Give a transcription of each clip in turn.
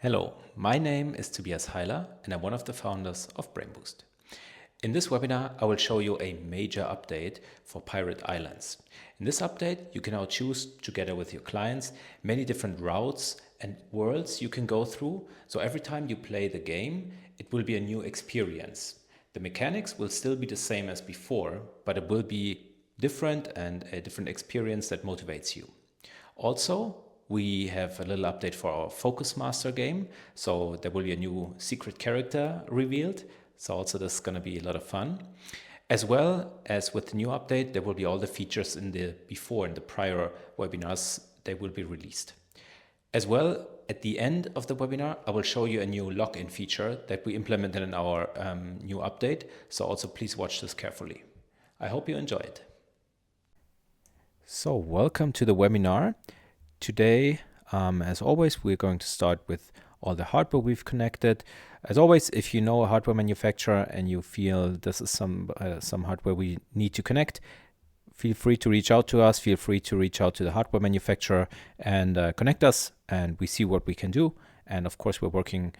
Hello, my name is Tobias Heiler and I'm one of the founders of brainboost. In this webinar, I will show you a major update for Pirate Islands. In this update, you can now choose together with your clients many different routes and worlds you can go through. So every time you play the game, it will be a new experience. The mechanics will still be the same as before, but it will be different and a different experience that motivates you. Also, we have a little update for our Focus Master game. So there will be a new secret character revealed. So also this is going to be a lot of fun. As well as with the new update, there will be all the features in the prior webinars, they will be released. As well, at the end of the webinar, I will show you a new login feature that we implemented in our new update. So also please watch this carefully. I hope you enjoy it. So welcome to the webinar. Today, as always, we're going to start with all the hardware we've connected. As always, if you know a hardware manufacturer and you feel this is some hardware we need to connect, feel free to reach out to us. Feel free to reach out to the hardware manufacturer and connect us, and we see what we can do. And of course, we're working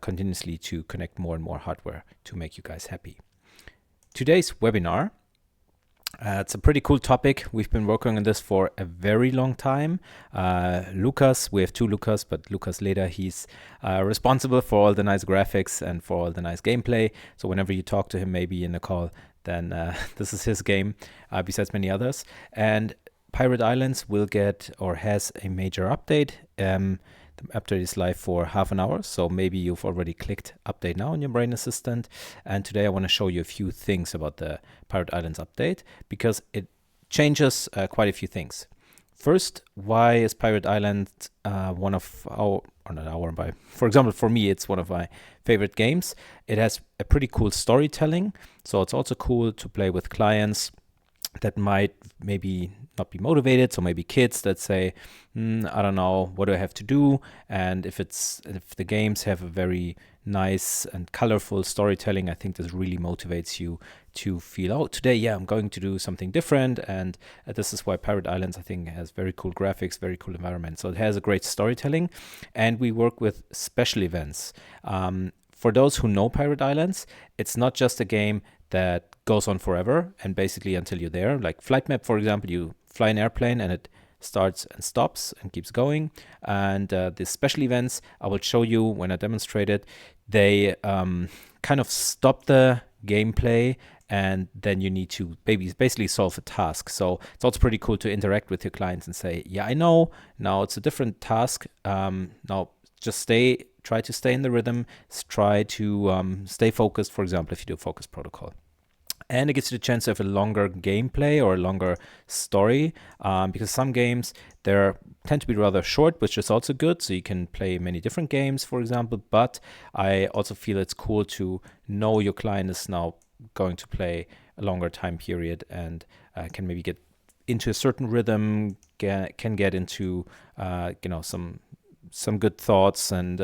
continuously to connect more and more hardware to make you guys happy. Today's webinar, it's a pretty cool topic. We've been working on this for a very long time. Lucas, we have two Lucas, but Lucas later, he's responsible for all the nice graphics and for all the nice gameplay. So whenever you talk to him, maybe in a call, then this is his game, besides many others. And Pirate Islands will get or has a major update. The update is live for half an hour, so maybe you've already clicked update now on your brain assistant. And today I want to show you a few things about the Pirate Islands update because it changes quite a few things. First, why is Pirate Island one of our, or not our, but for example, for me, it's one of my favorite games. It has a pretty cool storytelling, so it's also cool to play with clients that might maybe not be motivated. So maybe kids that say, I don't know, what do I have to do? And if the games have a very nice and colorful storytelling, I think this really motivates you to feel, oh, today, yeah, I'm going to do something different. And this is why Pirate Islands, I think, has very cool graphics, very cool environment. So it has a great storytelling, and we work with special events. For those who know Pirate Islands, it's not just a game that goes on forever and basically until you're there. Like Flight Map, for example, you fly an airplane and it starts and stops and keeps going. And the special events, I will show you when I demonstrate it, they kind of stop the gameplay and then you need to basically solve a task. So it's also pretty cool to interact with your clients and say, yeah, I know, now it's a different task. Now just try to stay in the rhythm, try to stay focused, for example, if you do a focus protocol. And it gives you the chance to have a longer gameplay or a longer story, because some games, they tend to be rather short, which is also good. So you can play many different games, for example. But I also feel it's cool to know your client is now going to play a longer time period and can maybe get into a certain rhythm, can get into some good thoughts, and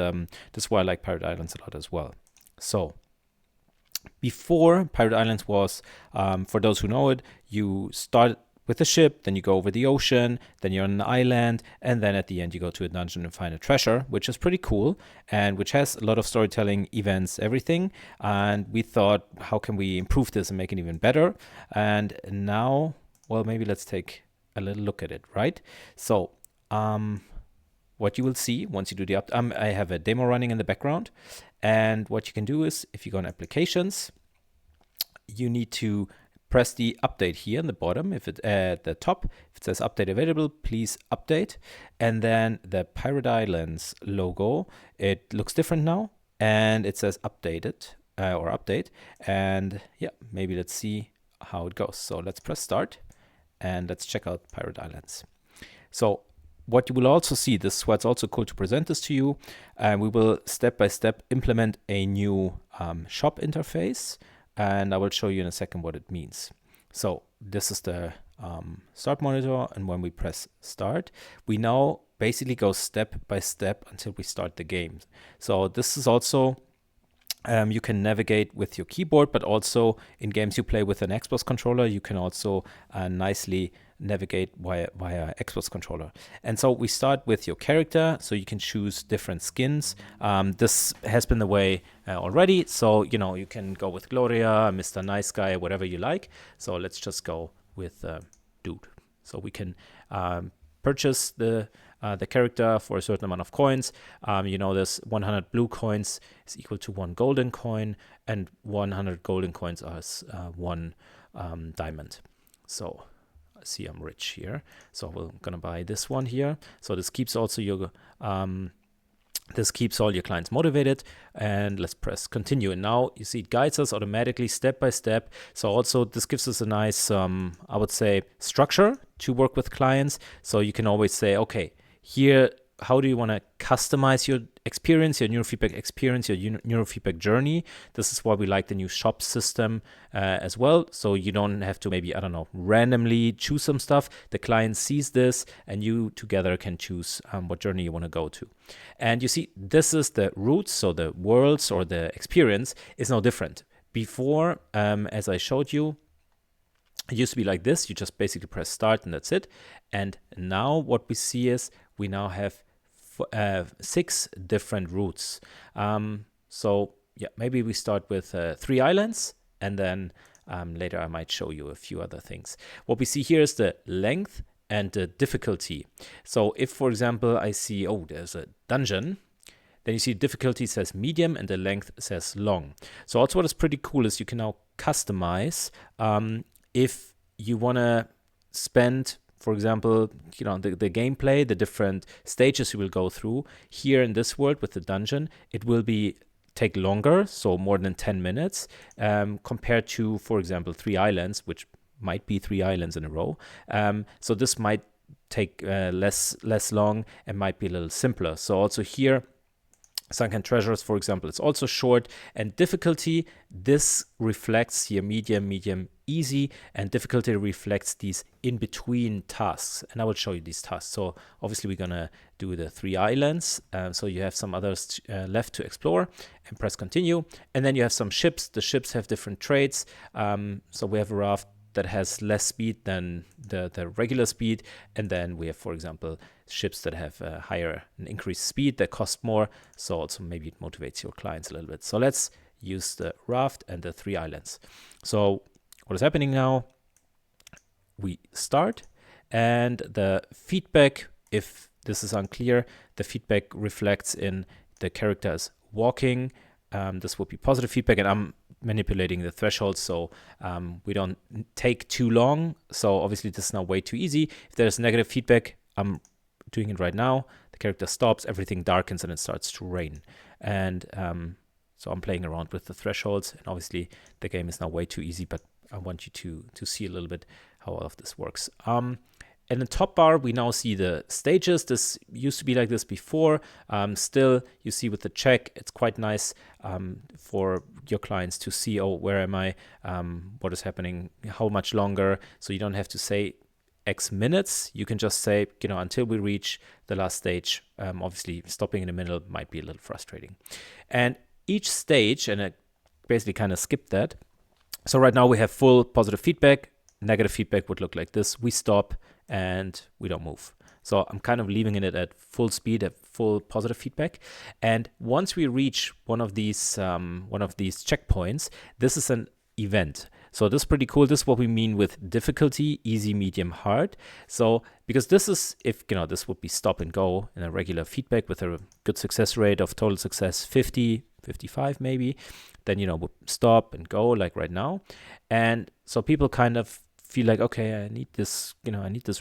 that's why I like Pirate Islands a lot as well. So before, Pirate Islands was, for those who know it, you start with a ship, then you go over the ocean, then you're on an island, and then at the end you go to a dungeon and find a treasure, which is pretty cool and which has a lot of storytelling, events, everything. And we thought, how can we improve this and make it even better? And now, well, maybe let's take a little look at it, right? So what you will see once you do the I have a demo running in the background, and what you can do is, if you go on applications, you need to press the update here in the bottom. If it at the top, if it says update available, please update, and then the Pirate Islands logo, it looks different now, and it says updated or update. And yeah, maybe let's see how it goes. So let's press start, and let's check out Pirate Islands. So what you will also see, this is why it's also cool to present this to you. We will step by step implement a new shop interface, and I will show you in a second what it means. So this is the start monitor, and when we press start, we now basically go step by step until we start the game. So this is also, you can navigate with your keyboard, but also in games you play with an Xbox controller, you can also nicely navigate via Xbox controller. And so we start with your character, so you can choose different skins. This has been the way already, so you can go with Gloria, Mr. Nice Guy, whatever you like. So let's just go with Dude. So we can purchase the character for a certain amount of coins. There's 100 blue coins is equal to 1 golden coin, and 100 golden coins is 1 diamond. So see, I'm rich here, so we're gonna buy this one here. So this keeps also your this keeps all your clients motivated. And let's press continue. And now you see it guides us automatically step by step. So also this gives us a nice, I would say, structure to work with clients. So you can always say, okay, here, how do you want to customize your experience, your neurofeedback experience, your neurofeedback journey? This is why we like the new shop system as well. So you don't have to maybe, randomly choose some stuff. The client sees this and you together can choose what journey you want to go to. And you see, this is the roots. So the worlds or the experience is now different. Before, as I showed you, it used to be like this. You just basically press start and that's it. And now what we see is we now have 6 different routes. So yeah, maybe we start with 3 islands, and then later I might show you a few other things. What we see here is the length and the difficulty. So if, for example, I see, there's a dungeon, then you see difficulty says medium and the length says long. So also what is pretty cool is you can now customize if you want to spend, for example, the gameplay, the different stages you will go through here in this world with the dungeon, it will take longer, so more than 10 minutes, compared to, for example, 3 islands, which might be 3 islands in a row. So this might take less long and might be a little simpler. So also here, Sunken Treasures, for example, it's also short. And difficulty, this reflects here medium, easy, and difficulty reflects these in-between tasks. And I will show you these tasks. So obviously we're gonna do the 3 islands. So you have some others left to explore, and press continue. And then you have some ships. The ships have different traits. So we have a raft that has less speed than the regular speed. And then we have, for example, ships that have higher and increased speed that cost more. So also maybe it motivates your clients a little bit. So let's use the raft and the 3 islands. So what is happening now? We start, and the feedback, if this is unclear, the feedback reflects in the characters walking. This would be positive feedback, and I'm manipulating the threshold, so we don't take too long. So obviously this is now way too easy. If there's negative feedback, I'm doing it right now. The character stops, everything darkens, and it starts to rain. And so I'm playing around with the thresholds, and obviously the game is now way too easy, but I want you to see a little bit how all of this works. In the top bar, we now see the stages. This used to be like this before. Still, you see with the check, it's quite nice for your clients to see, where am I? What is happening? How much longer? So you don't have to say X minutes. You can just say, until we reach the last stage. Obviously, stopping in the middle might be a little frustrating. And each stage, and I basically kind of skipped that. So right now we have full positive feedback. Negative feedback would look like this. We stop and we don't move. So I'm kind of leaving it at full speed, at full positive feedback. And once we reach one of these checkpoints, this is an event. So this is pretty cool. This is what we mean with difficulty, easy, medium, hard. So because this is, if this would be stop and go in a regular feedback with a good success rate of total success 50, 55 maybe, then we'll stop and go like right now. And so people kind of feel like, okay, I need this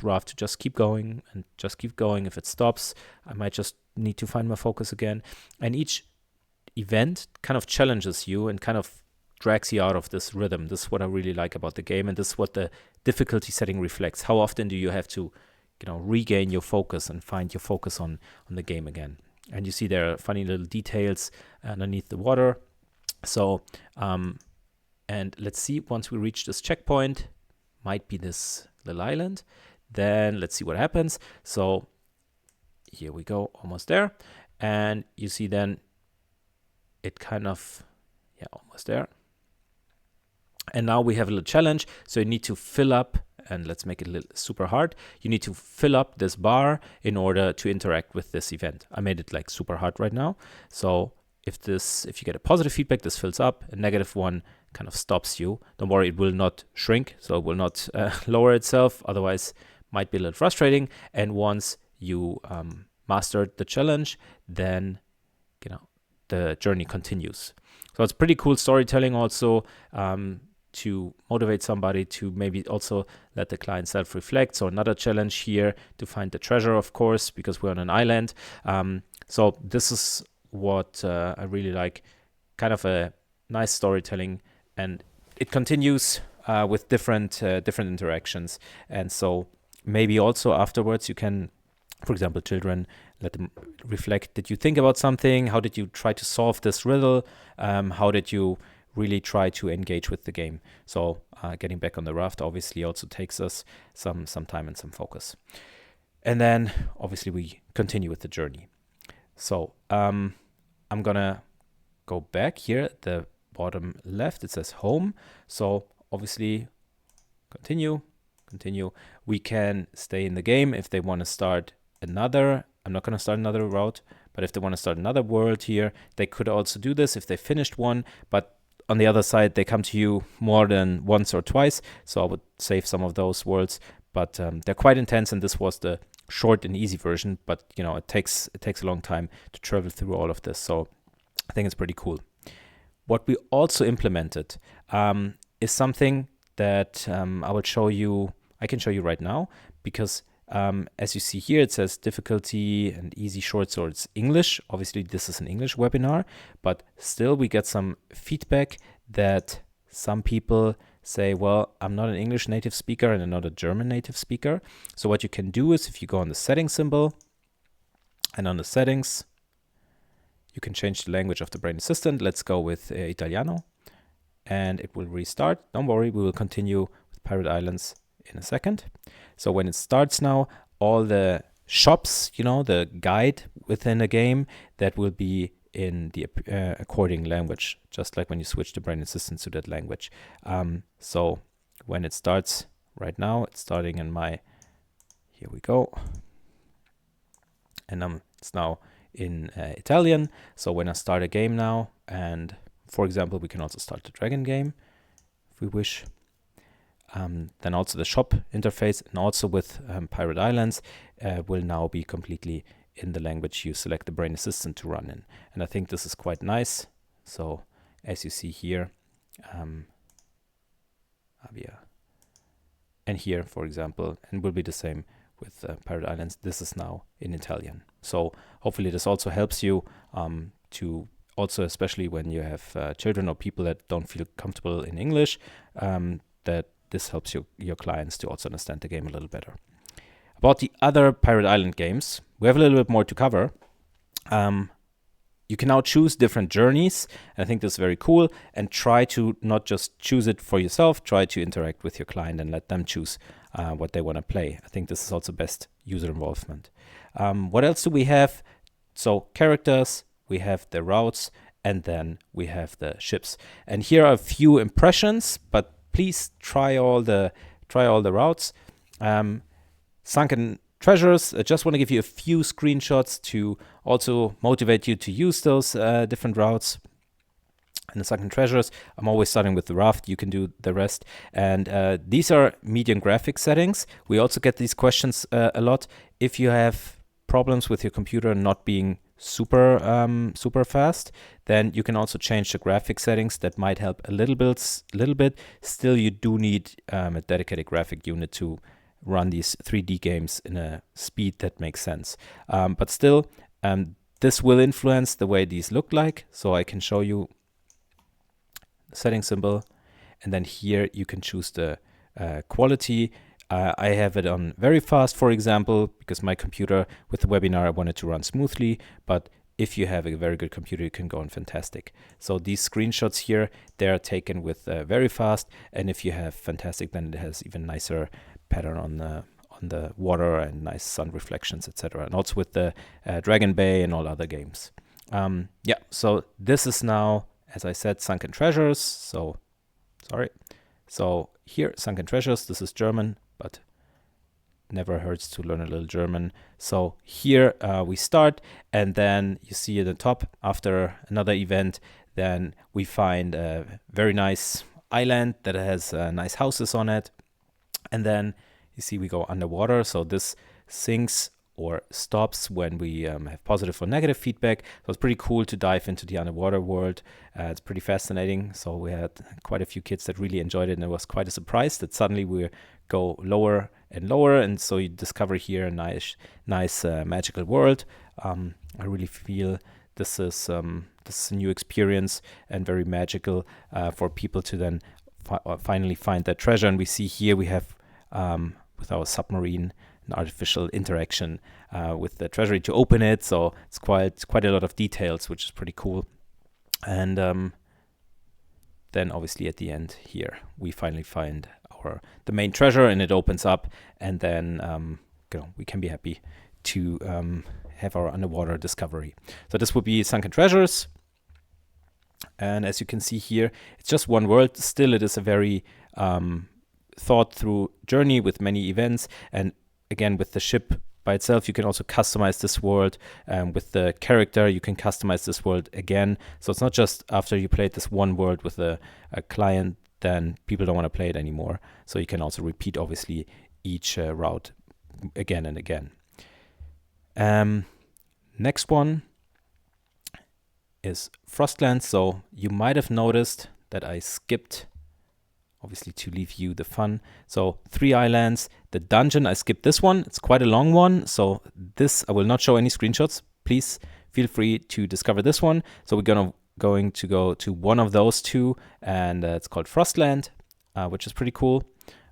raft to just keep going and just keep going. If it stops, I might just need to find my focus again. And each event kind of challenges you and kind of drags you out of this rhythm. This is what I really like about the game, and this is what the difficulty setting reflects. How often do you have to, regain your focus and find your focus on the game again? And you see there are funny little details underneath the water. So, and let's see, once we reach this checkpoint, might be this little island, then let's see what happens. So here we go, almost there. And you see then it kind of, almost there. And now we have a little challenge. So you need to fill up and let's make it a little super hard. You need to fill up this bar in order to interact with this event. I made it like super hard right now. So if you get a positive feedback, this fills up. A negative one kind of stops you. Don't worry, it will not shrink, so it will not lower itself. Otherwise, might be a little frustrating. And once you mastered the challenge, then the journey continues. So it's pretty cool storytelling also to motivate somebody to maybe also let the client self-reflect. So another challenge here to find the treasure, of course, because we're on an island. So this is what I really like, kind of a nice storytelling, and it continues with different interactions. And so maybe also afterwards you can, for example, children, let them reflect. Did you think about something? How did you try to solve this riddle? How did you really try to engage with the game? So getting back on the raft obviously also takes us some time and some focus. And then obviously we continue with the journey. So I'm gonna go back here at the bottom left. It says home. So obviously continue. We can stay in the game if they want to start another. I'm not going to start another route, but if they want to start another world here, they could also do this if they finished one. But on the other side, they come to you more than once or twice. So I would save some of those worlds, but they're quite intense. And this was the short and easy version, but it takes a long time to travel through all of this. So I think it's pretty cool. What we also implemented is something that I can show you right now, because as you see here, it says difficulty and easy, short, so it's English. Obviously, this is an English webinar, but still we get some feedback that some people say, well, I'm not an English native speaker and I'm not a German native speaker. So what you can do is if you go on the settings symbol, and on the settings, you can change the language of the brain assistant. Let's go with Italiano, and it will restart. Don't worry, we will continue with Pirate Islands in a second. So when it starts now, all the shops, the guide within a game, that will be in the according language, just like when you switch the brain assistant to that language. So when it starts right now, it's starting in here we go. And it's now in Italian. So when I start a game now, and for example, we can also start the dragon game if we wish. Then also the shop interface, and also with Pirate Islands will now be completely in the language you select the brain assistant to run in. And I think this is quite nice. So as you see here, and here, for example, and will be the same with Pirate Islands, this is now in Italian. So hopefully this also helps you to also, especially when you have children or people that don't feel comfortable in English, that this helps your clients to also understand the game a little better. About the other Pirate Island games, we have a little bit more to cover. You can now choose different journeys. And I think this is very cool. And try to not just choose it for yourself, try to interact with your client and let them choose what they want to play. I think this is also best user involvement. What else do we have? So characters, we have the routes, and then we have the ships. And here are a few impressions, but please try all the routes. Sunken treasures. I just want to give you a few screenshots to also motivate you to use those different routes. And the sunken treasures, I'm always starting with the raft. You can do the rest. And these are medium graphic settings. We also get these questions a lot. If you have problems with your computer not being super fast, then you can also change the graphic settings. That might help a little bit. Still, you do need a dedicated graphic unit to run these 3D games in a speed that makes sense. But still, this will influence the way these look like. So I can show you the setting symbol, and then here you can choose the quality. I have it on very fast, for example, because my computer with the webinar I wanted to run smoothly. But if you have a very good computer, you can go on fantastic. So these screenshots here, they are taken with very fast. And if you have fantastic, then it has even nicer pattern on the water and nice sun reflections, etc. And also with the Dragon Bay and all other games. Yeah, so this is now, as I said, Sunken Treasures. So here, Sunken Treasures, this is German, never hurts to learn a little German. So here we start, and then you see at the top, after another event, then we find a very nice island that has nice houses on it. And then you see we go underwater. So this sinks or stops when we have positive or negative feedback. So it's pretty cool to dive into the underwater world. It's pretty fascinating. So we had quite a few kids that really enjoyed it, and it was quite a surprise that suddenly we go lower and lower, and so you discover here a nice magical world. I really feel this is a new experience and very magical for people to then finally find that treasure. And we see here we have with our submarine an artificial interaction with the treasury to open it. So it's quite a lot of details, which is pretty cool. And then obviously at the end here we finally find the main treasure, and it opens up, and then we can be happy to have our underwater discovery. So this would be Sunken Treasures. And as you can see here, it's just one world. Still, it is a very thought through journey with many events. And again, with the ship by itself, you can also customize this world. With the character, you can customize this world again. So it's not just after you played this one world with a client, then people don't want to play it anymore. So you can also repeat, obviously, each route again and again. Next one is Frostland. So you might have noticed that I skipped, obviously, to leave you the fun. So 3 islands. The dungeon, I skipped this one. It's quite a long one. So this, I will not show any screenshots. Please feel free to discover this one. So we're going to go to one of those 2, and it's called Frostland, which is pretty cool.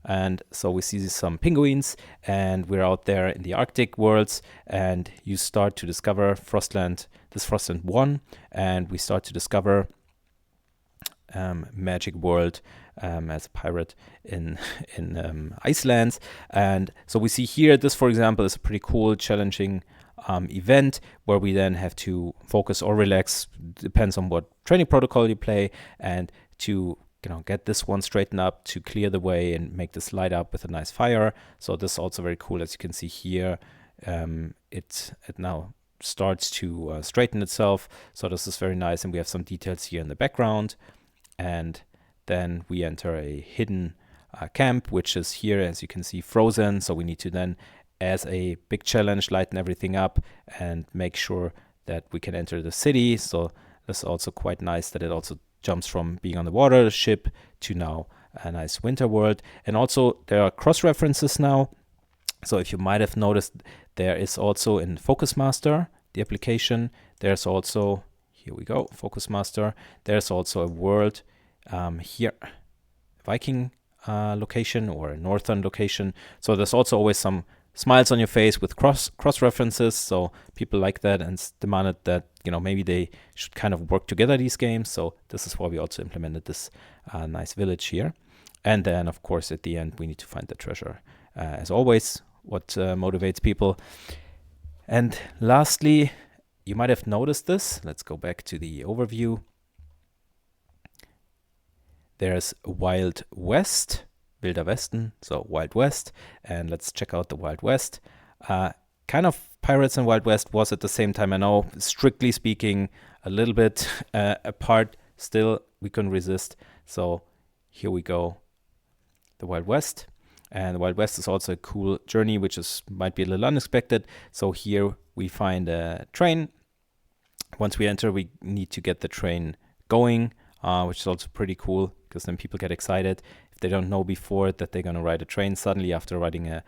And so we see some penguins, and we're out there in the Arctic worlds, and you start to discover Frostland, this Frostland 1, and we start to discover magic world as a pirate in Iceland. And so we see here, this, for example, is a pretty cool, challenging event where we then have to focus or relax, depends on what training protocol you play, and to get this one straightened up to clear the way and make this light up with a nice fire. So this is also very cool. As you can see here, it now starts to straighten itself. So this is very nice, and we have some details here in the background. And then we enter a hidden camp, which is here, as you can see, frozen. So we need to then, as a big challenge, lighten everything up and make sure that we can enter the city. So this is also quite nice that it also jumps from being on the water ship to now a nice winter world. And also there are cross references now. So if you might have noticed, there is also in Focus Master, the application, there's also, here we go, Focus Master, there's also a world here, Viking location or a northern location. So there's also always some smiles on your face with cross references. So people like that and demanded that maybe they should kind of work together, these games. So this is why we also implemented this nice village here. And then of course at the end we need to find the treasure, as always, what motivates people. And lastly, you might have noticed this. Let's go back to the overview. There's Wild West, Wilder Westen, so Wild West. And let's check out the Wild West. Kind of Pirates and Wild West was at the same time, I know, strictly speaking, a little bit apart. Still, we couldn't resist. So here we go, the Wild West. And the Wild West is also a cool journey, which might be a little unexpected. So here we find a train. Once we enter, we need to get the train going, which is also pretty cool, because then people get excited if they don't know before that they're going to ride a train suddenly after riding a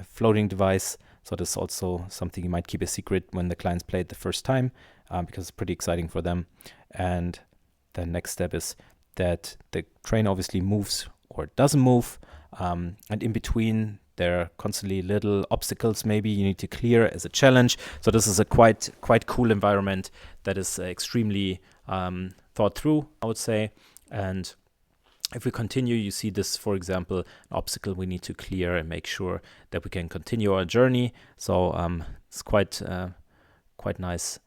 floating device. So this is also something you might keep a secret when the clients play it the first time, because it's pretty exciting for them. And the next step is that the train obviously moves or doesn't move. And in between, there are constantly little obstacles maybe you need to clear as a challenge. So this is a quite cool environment that is extremely thought through, I would say. And if we continue, you see this, for example, an obstacle we need to clear and make sure that we can continue our journey. So it's quite nice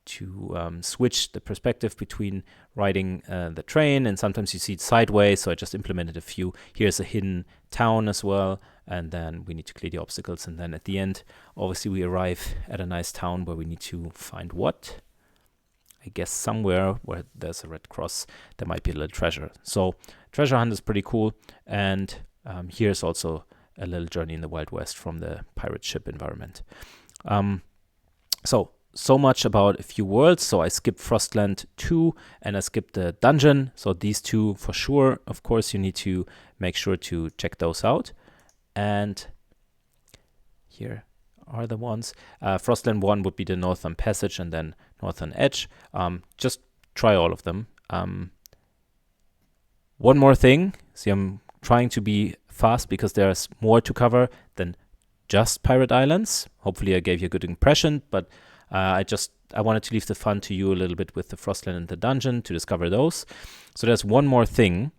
to switch the perspective between riding the train, and sometimes you see it sideways. So I just implemented a few. Here's a hidden town as well, and then we need to clear the obstacles. And then at the end, obviously, we arrive at a nice town where we need to find what? I guess somewhere where there's a red cross, there might be a little treasure. So treasure hunt is pretty cool. And here's also a little journey in the Wild West from the pirate ship environment. So much about a few worlds. So I skipped Frostland 2 and I skipped the dungeon. So these two for sure, of course, you need to make sure to check those out. And here are the ones. Frostland 1 would be the Northern Passage and then Northern Edge. Just try all of them. One more thing. See, I'm trying to be fast because there's more to cover than just Pirate Islands. Hopefully I gave you a good impression, but I wanted to leave the fun to you a little bit with the Frostland and the dungeon to discover those. So there's one more thing.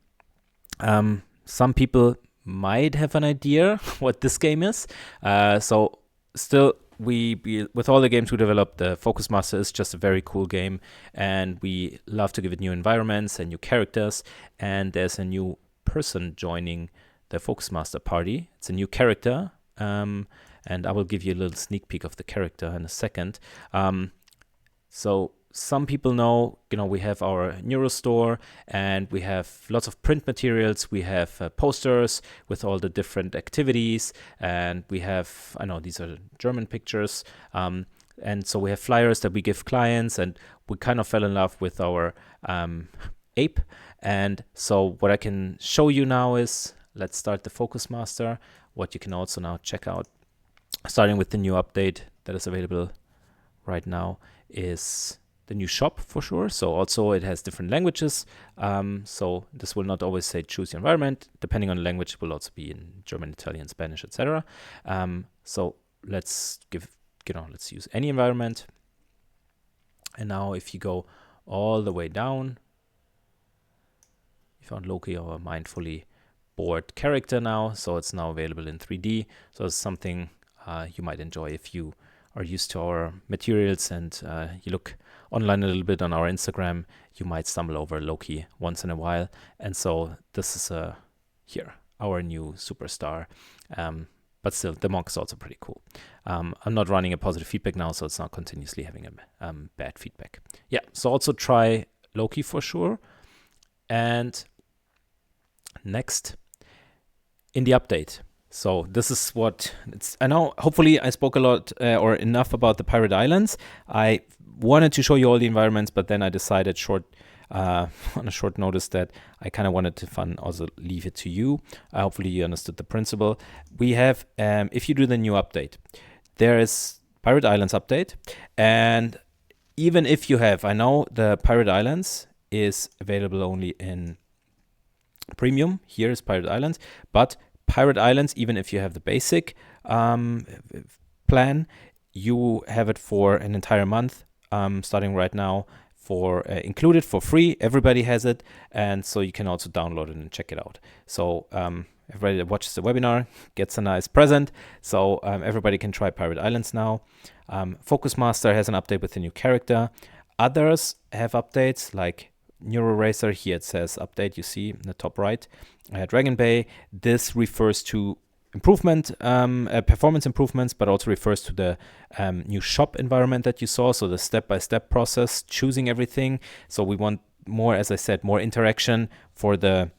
Some people might have an idea what this game is. So still, with all the games we developed, the Focus Master is just a very cool game, and we love to give it new environments and new characters. And there's a new person joining the Focus Master party. It's a new character, and I will give you a little sneak peek of the character in a second. So some people know, we have our Neuro store, and we have lots of print materials. We have posters with all the different activities, and we have, I know these are German pictures, and so we have flyers that we give clients, and we kind of fell in love with our ape. And so what I can show you now is, let's start the Focus Master. What you can also now check out, starting with the new update that is available right now, is the new shop for sure. So also it has different languages. So this will not always say choose your environment. Depending on the language, it will also be in German, Italian, Spanish, etc. So let's let's use any environment. And now if you go all the way down, you found Loki, our mindfully bored character now. So it's now available in 3D. So it's something you might enjoy if you are used to our materials and you look online a little bit on our Instagram, you might stumble over Loki once in a while. And so this is here, our new superstar. But still, the monk is also pretty cool. I'm not running a positive feedback now, so it's not continuously having a bad feedback. Yeah, so also try Loki for sure. And next, in the update. So this is what I know. Hopefully I spoke a lot or enough about the Pirate Islands. I wanted to show you all the environments, but then I decided on a short notice that I kind of wanted to also leave it to you. Hopefully you understood the principle. We have, if you do the new update, there is Pirate Islands update. And even if you have, I know the Pirate Islands is available only in premium. Here is Pirate Islands, but Pirate Islands, even if you have the basic plan, you have it for an entire month, starting right now, for included for free. Everybody has it, and so you can also download it and check it out. So everybody that watches the webinar gets a nice present. So everybody can try Pirate Islands now. Focus Master has an update with a new character. Others have updates like Neuro Racer. Here it says update, you see in the top right. Dragon Bay, this refers to performance improvements, but also refers to the new shop environment that you saw. So the step-by-step process, choosing everything. So we want more, as I said, more interaction for the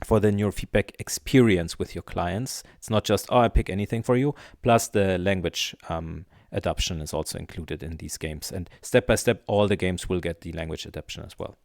neurofeedback experience with your clients. It's not just, I pick anything for you. Plus the language adoption is also included in these games. And step-by-step, all the games will get the language adoption as well.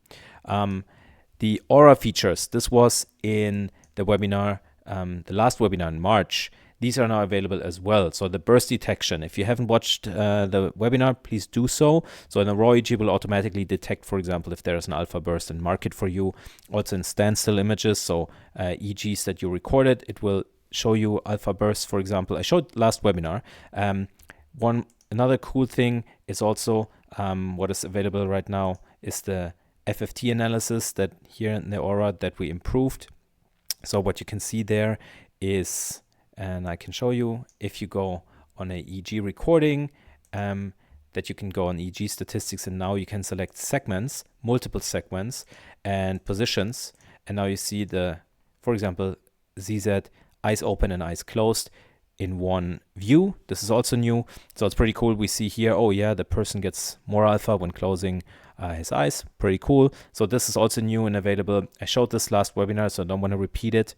The aura features, this was in the webinar, the last webinar in March. These are now available as well. So the burst detection, if you haven't watched the webinar, please do so. So the raw EG will automatically detect, for example, if there is an alpha burst and mark it for you. Also in standstill images, so EGs that you recorded, it will show you alpha bursts, for example. I showed last webinar. Another cool thing is also what is available right now is the FFT analysis that here in the aura that we improved. So what you can see there is, and I can show you, if you go on a EG recording, that you can go on EG statistics, and now you can select segments, multiple segments and positions. And now you see for example, ZZ eyes open and eyes closed in one view. This is also new, so it's pretty cool. We see here, oh yeah, the person gets more alpha when closing his eyes. Pretty cool. So this is also new and available. I showed this last webinar, so I don't want to repeat it.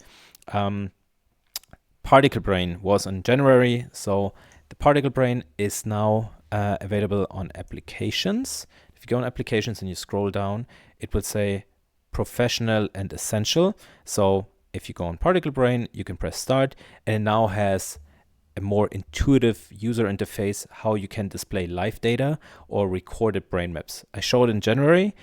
Particle Brain was in January, so the Particle Brain is now available on applications. If you go on applications and you scroll down, it will say professional and essential. So if you go on Particle Brain, you can press start, and it now has a more intuitive user interface how you can display live data or recorded brain maps. I showed in January.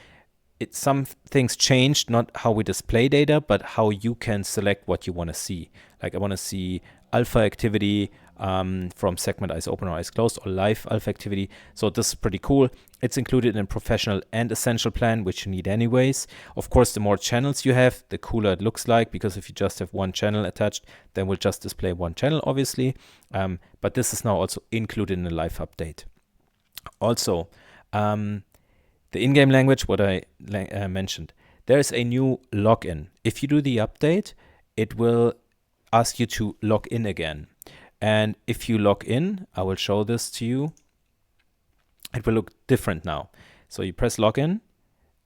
Some things changed, not how we display data, but how you can select what you want to see. Like I want to see alpha activity from segment eyes open or eyes closed, or live alpha activity. So this is pretty cool. It's included in professional and essential plan, which you need anyways. Of course, the more channels you have, the cooler it looks like, because if you just have one channel attached, then we'll just display one channel, obviously. But this is now also included in the live update. Also, the in-game language, what I mentioned, there's a new login. If you do the update, it will ask you to log in again. And if you log in, I will show this to you. It will look different now. So you press login,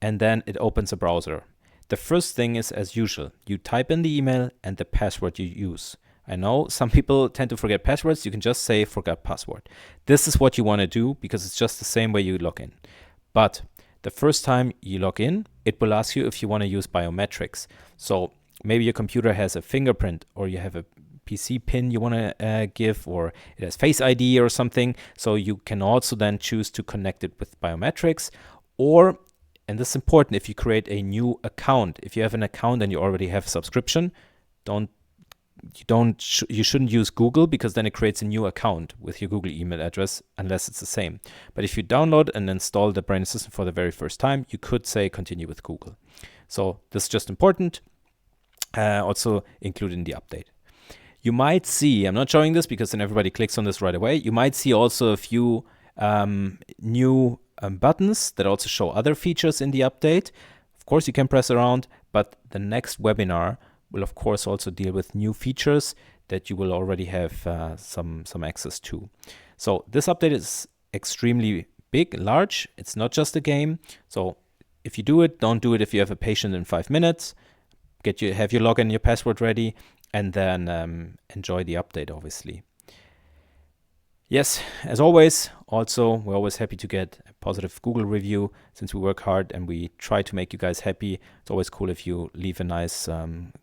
and then it opens a browser. The first thing is, as usual, you type in the email and the password you use. I know some people tend to forget passwords. You can just say forgot password. This is what you want to do, because it's just the same way you log in. But the first time you log in, it will ask you if you want to use biometrics. So maybe your computer has a fingerprint, or you have a PC pin you want to give, or it has Face ID or something. So you can also then choose to connect it with biometrics, or, and this is important, if you create a new account. If you have an account and you already have a subscription, you shouldn't use Google, because then it creates a new account with your Google email address unless it's the same. But if you download and install the Brain Assistant for the very first time, you could say continue with Google. So this is just important, also included in the update. You might see, I'm not showing this because then everybody clicks on this right away. You might see also a few new buttons that also show other features in the update. Of course, you can press around, but the next webinar will of course also deal with new features that you will already have some access to. So this update is extremely big, large. It's not just a game. So if you do it, don't do it if you have a patient in 5 minutes. Have your login and your password ready, and then enjoy the update, obviously. Yes, as always, also, we're always happy to get a positive Google review, since we work hard and we try to make you guys happy. It's always cool if you leave a nice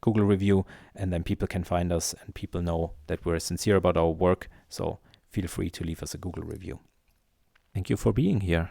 Google review, and then people can find us and people know that we're sincere about our work. So feel free to leave us a Google review. Thank you for being here.